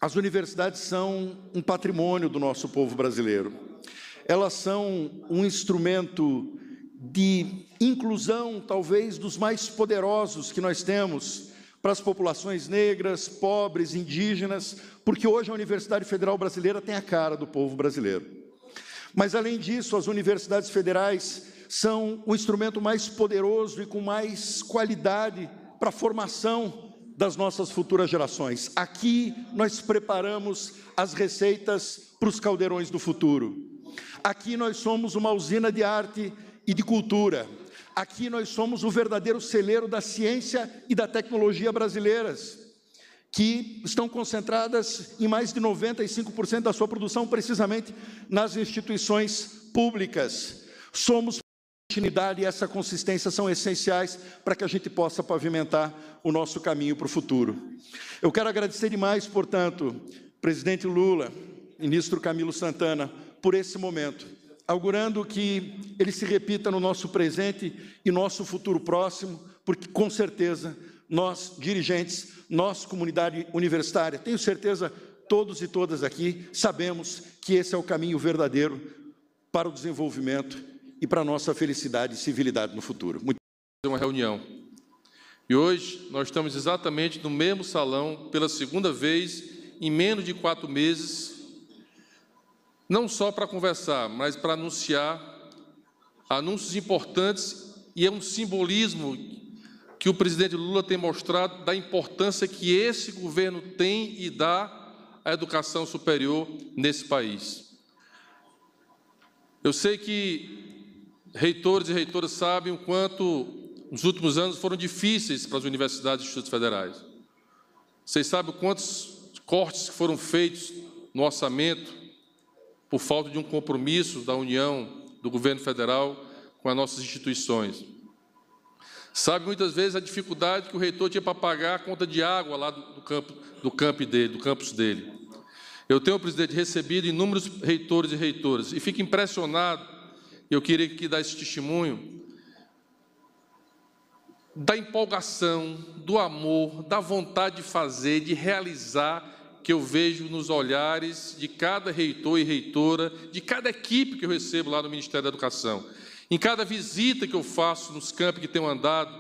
As universidades são um patrimônio do nosso povo brasileiro. Elas são um instrumento de inclusão, talvez, dos mais poderosos que nós temos para as populações negras, pobres, indígenas, porque hoje a Universidade Federal Brasileira tem a cara do povo brasileiro. Mas, além disso, as universidades federais são o instrumento mais poderoso e com mais qualidade para a formação das nossas futuras gerações. Aqui nós preparamos as receitas para os caldeirões do futuro. Aqui nós somos uma usina de arte e de cultura. Aqui nós somos o verdadeiro celeiro da ciência e da tecnologia brasileiras, que estão concentradas em mais de 95% da sua produção, precisamente nas instituições públicas. Somos continuidade e essa consistência são essenciais para que a gente possa pavimentar o nosso caminho para o futuro. Eu quero agradecer demais, portanto, presidente Lula, ministro Camilo Santana, por esse momento, augurando que ele se repita no nosso presente e nosso futuro próximo, porque, com certeza, nós, dirigentes, nós, comunidade universitária, tenho certeza, todos e todas aqui, sabemos que esse é o caminho verdadeiro para o desenvolvimento e para a nossa felicidade e civilidade no futuro. Uma reunião. E hoje nós estamos exatamente no mesmo salão, pela segunda vez, em menos de 4 meses, não só para conversar, mas para anunciar anúncios importantes, e é um simbolismo que o presidente Lula tem mostrado da importância que esse governo tem e dá à educação superior nesse país. Eu sei que reitores e reitoras sabem o quanto os últimos anos foram difíceis para as universidades e institutos federais. Vocês sabem quantos cortes foram feitos no orçamento por falta de um compromisso da União, do governo federal, com as nossas instituições. Sabe muitas vezes a dificuldade que o reitor tinha para pagar a conta de água lá do campus dele. Eu tenho, presidente, recebido inúmeros reitores e reitoras e fico impressionado. Eu queria aqui dar esse testemunho da empolgação, do amor, da vontade de fazer, de realizar, que eu vejo nos olhares de cada reitor e reitora, de cada equipe que eu recebo lá no Ministério da Educação. Em cada visita que eu faço nos campos que tenho andado,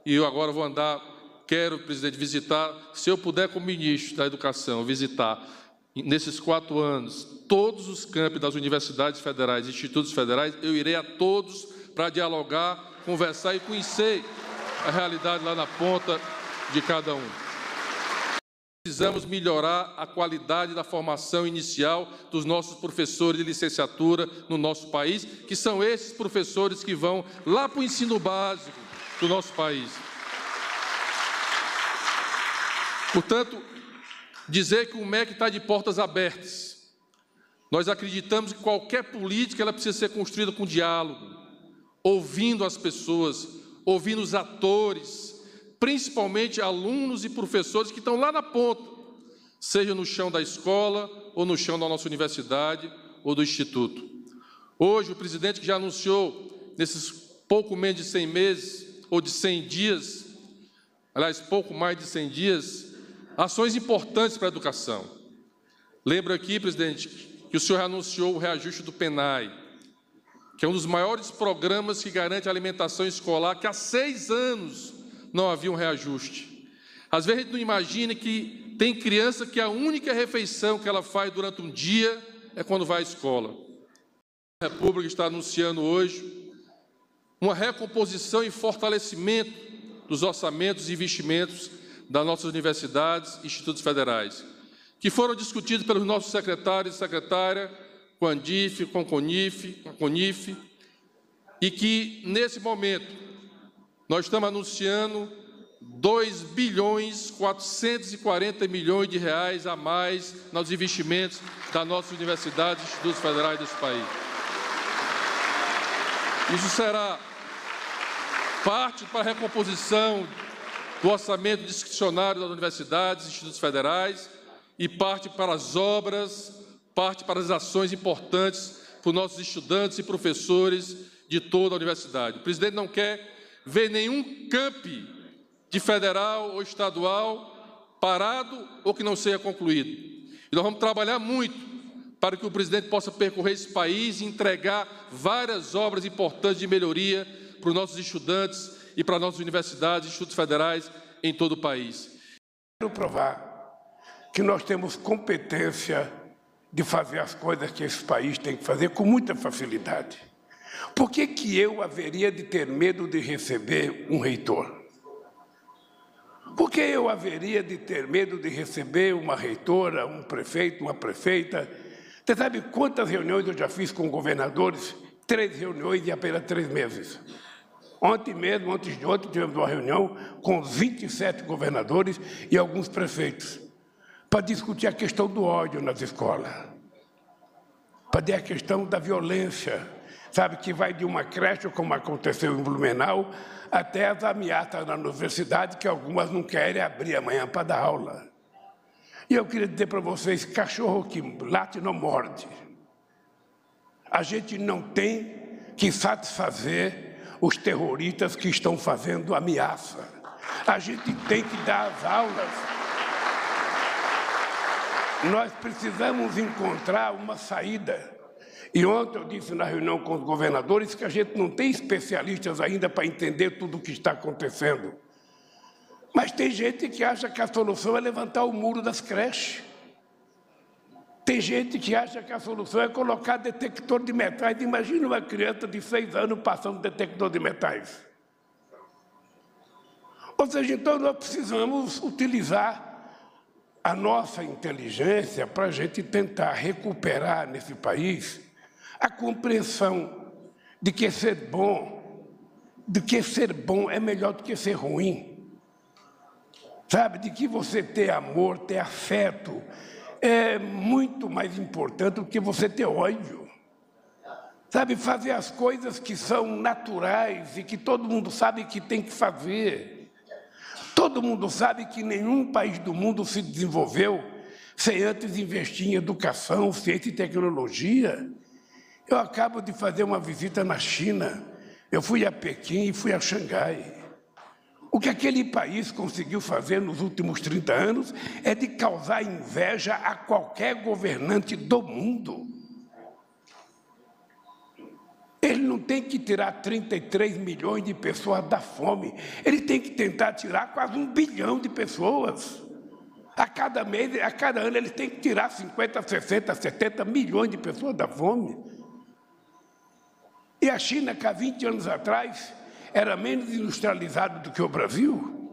e eu agora vou andar, quero, presidente, visitar, se eu puder, como ministro da Educação, visitar, nesses 4 anos, todos os campi das universidades federais e institutos federais, eu irei a todos para dialogar, conversar e conhecer a realidade lá na ponta de cada um. Precisamos melhorar a qualidade da formação inicial dos nossos professores de licenciatura no nosso país, que são esses professores que vão lá para o ensino básico do nosso país. Portanto, dizer que o MEC está de portas abertas. Nós acreditamos que qualquer política ela precisa ser construída com diálogo, ouvindo as pessoas, ouvindo os atores, principalmente alunos e professores que estão lá na ponta, seja no chão da escola ou no chão da nossa universidade ou do instituto. Hoje, o presidente que já anunciou, nesses pouco menos de 100 meses, ou de 100 dias, aliás, pouco mais de 100 dias, ações importantes para a educação. Lembro aqui, presidente, que o senhor anunciou o reajuste do PENAE, que é um dos maiores programas que garante a alimentação escolar, que há 6 anos não havia um reajuste. Às vezes a gente não imagina que tem criança que a única refeição que ela faz durante um dia é quando vai à escola. A República está anunciando hoje uma recomposição e fortalecimento dos orçamentos e investimentos das nossas universidades e institutos federais, que foram discutidos pelos nossos secretários e secretária, com a ANDIF, com a CONIF, e que, nesse momento, nós estamos anunciando 2.440 bilhões de reais a mais nos investimentos das nossas universidades e institutos federais desse país. Isso será parte para a recomposição do orçamento discricionário das universidades e institutos federais e parte para as obras, parte para as ações importantes para os nossos estudantes e professores de toda a universidade. O presidente não quer ver nenhum campi de federal ou estadual parado ou que não seja concluído. E nós vamos trabalhar muito para que o presidente possa percorrer esse país e entregar várias obras importantes de melhoria para os nossos estudantes e para nossas universidades e institutos federais em todo o país. Quero provar que nós temos competência de fazer as coisas que esse país tem que fazer com muita facilidade. Por que que eu haveria de ter medo de receber um reitor? Por que eu haveria de ter medo de receber uma reitora, um prefeito, uma prefeita? Você sabe quantas reuniões eu já fiz com governadores? 3 reuniões em apenas 3 meses. Ontem mesmo, antes de ontem, tivemos uma reunião com os 27 governadores e alguns prefeitos para discutir a questão do ódio nas escolas, para ver a questão da violência, sabe, que vai de uma creche, como aconteceu em Blumenau, até as ameaças na universidade, que algumas não querem abrir amanhã para dar aula. E eu queria dizer para vocês, cachorro que late não morde. A gente não tem que satisfazer os terroristas que estão fazendo ameaça. A gente tem que dar as aulas. Nós precisamos encontrar uma saída. E ontem eu disse na reunião com os governadores que a gente não tem especialistas ainda para entender tudo o que está acontecendo. Mas tem gente que acha que a solução é levantar o muro das creches. Tem gente que acha que a solução é colocar detector de metais. Imagina uma criança de 6 anos passando detector de metais. Ou seja, então nós precisamos utilizar a nossa inteligência para a gente tentar recuperar nesse país a compreensão de que ser bom é melhor do que ser ruim. Sabe, de que você ter amor, ter afeto, é muito mais importante do que você ter ódio. Sabe, fazer as coisas que são naturais e que todo mundo sabe que tem que fazer. Todo mundo sabe que nenhum país do mundo se desenvolveu sem antes investir em educação, ciência e tecnologia. Eu acabo de fazer uma visita na China. Eu fui a Pequim e fui a Xangai. O que aquele país conseguiu fazer nos últimos 30 anos é de causar inveja a qualquer governante do mundo. Ele não tem que tirar 33 milhões de pessoas da fome. Ele tem que tentar tirar quase 1 bilhão de pessoas. A cada mês, a cada ano, ele tem que tirar 50, 60, 70 milhões de pessoas da fome. E a China, que há 20 anos atrás, era menos industrializada do que o Brasil,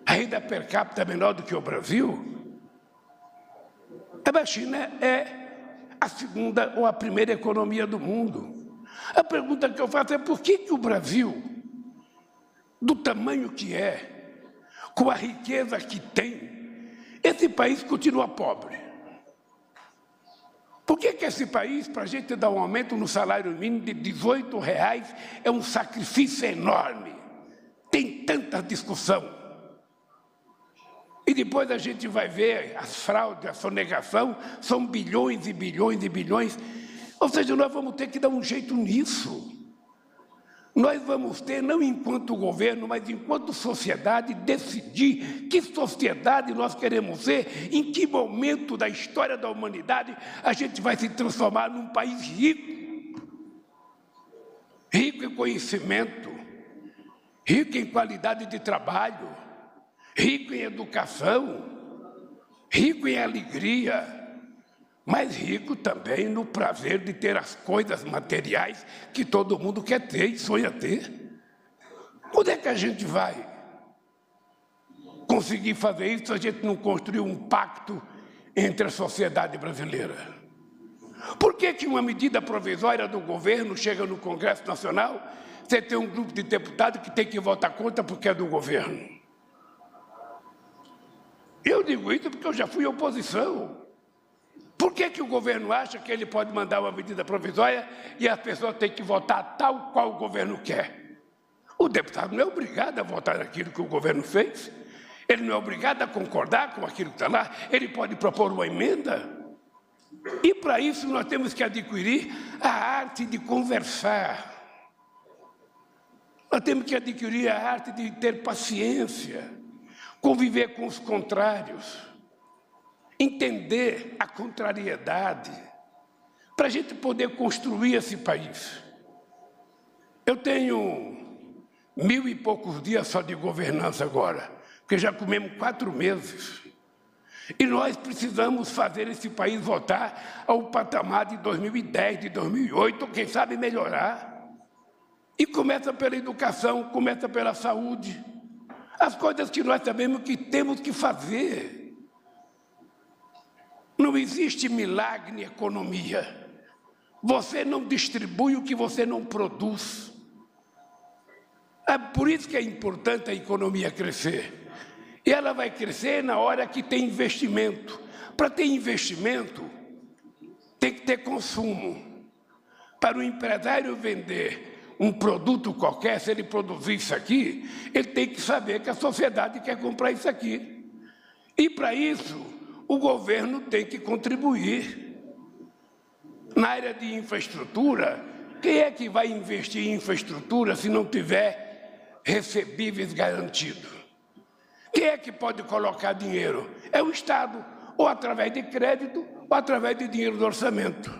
a renda per capita é menor do que o Brasil. A China é a segunda ou a primeira economia do mundo. A pergunta que eu faço é por que o Brasil, do tamanho que é, com a riqueza que tem, esse país continua pobre? Por que esse país, para a gente dar um aumento no salário mínimo de R$18, é um sacrifício enorme? Tem tanta discussão. E depois a gente vai ver as fraudes, a sonegação, são bilhões e bilhões e bilhões. Ou seja, nós vamos ter que dar um jeito nisso. Nós vamos ter, não enquanto governo, mas enquanto sociedade, decidir que sociedade nós queremos ser, em que momento da história da humanidade a gente vai se transformar num país rico. Rico em conhecimento, rico em qualidade de trabalho, rico em educação, rico em alegria, mas rico também no prazer de ter as coisas materiais que todo mundo quer ter e sonha ter. Onde é que a gente vai conseguir fazer isso se a gente não construir um pacto entre a sociedade brasileira? Por que uma medida provisória do governo chega no Congresso Nacional, você tem um grupo de deputados que tem que votar contra porque é do governo? Eu digo isso porque eu já fui oposição. Por que o governo acha que ele pode mandar uma medida provisória e as pessoas têm que votar tal qual o governo quer? O deputado não é obrigado a votar naquilo que o governo fez. Ele não é obrigado a concordar com aquilo que está lá. Ele pode propor uma emenda. E, para isso, nós temos que adquirir a arte de conversar. Nós temos que adquirir a arte de ter paciência, conviver com os contrários, entender a contrariedade, para a gente poder construir esse país. Eu tenho 1000 e poucos dias só de governança agora, porque já comemos 4 meses. E nós precisamos fazer esse país voltar ao patamar de 2010, de 2008, quem sabe melhorar. E começa pela educação, começa pela saúde. As coisas que nós sabemos que temos que fazer. Não existe milagre em economia. Você não distribui o que você não produz. É por isso que é importante a economia crescer. E ela vai crescer na hora que tem investimento. Para ter investimento, tem que ter consumo. Para o empresário vender um produto qualquer, se ele produzir isso aqui, ele tem que saber que a sociedade quer comprar isso aqui. E, para isso, o governo tem que contribuir. Na área de infraestrutura, quem é que vai investir em infraestrutura se não tiver recebíveis garantidos? Quem é que pode colocar dinheiro? É o Estado, ou através de crédito, ou através de dinheiro do orçamento.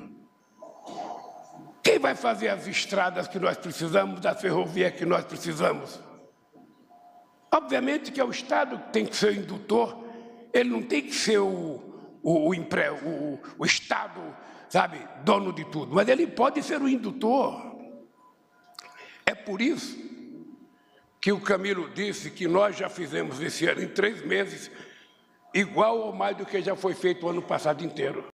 Quem vai fazer as estradas que nós precisamos, da ferrovia que nós precisamos? Obviamente que é o Estado que tem que ser o indutor, ele não tem que ser o Estado, sabe, dono de tudo, mas ele pode ser o indutor. É por isso que o Camilo disse que nós já fizemos esse ano, em 3 meses, igual ou mais do que já foi feito o ano passado inteiro.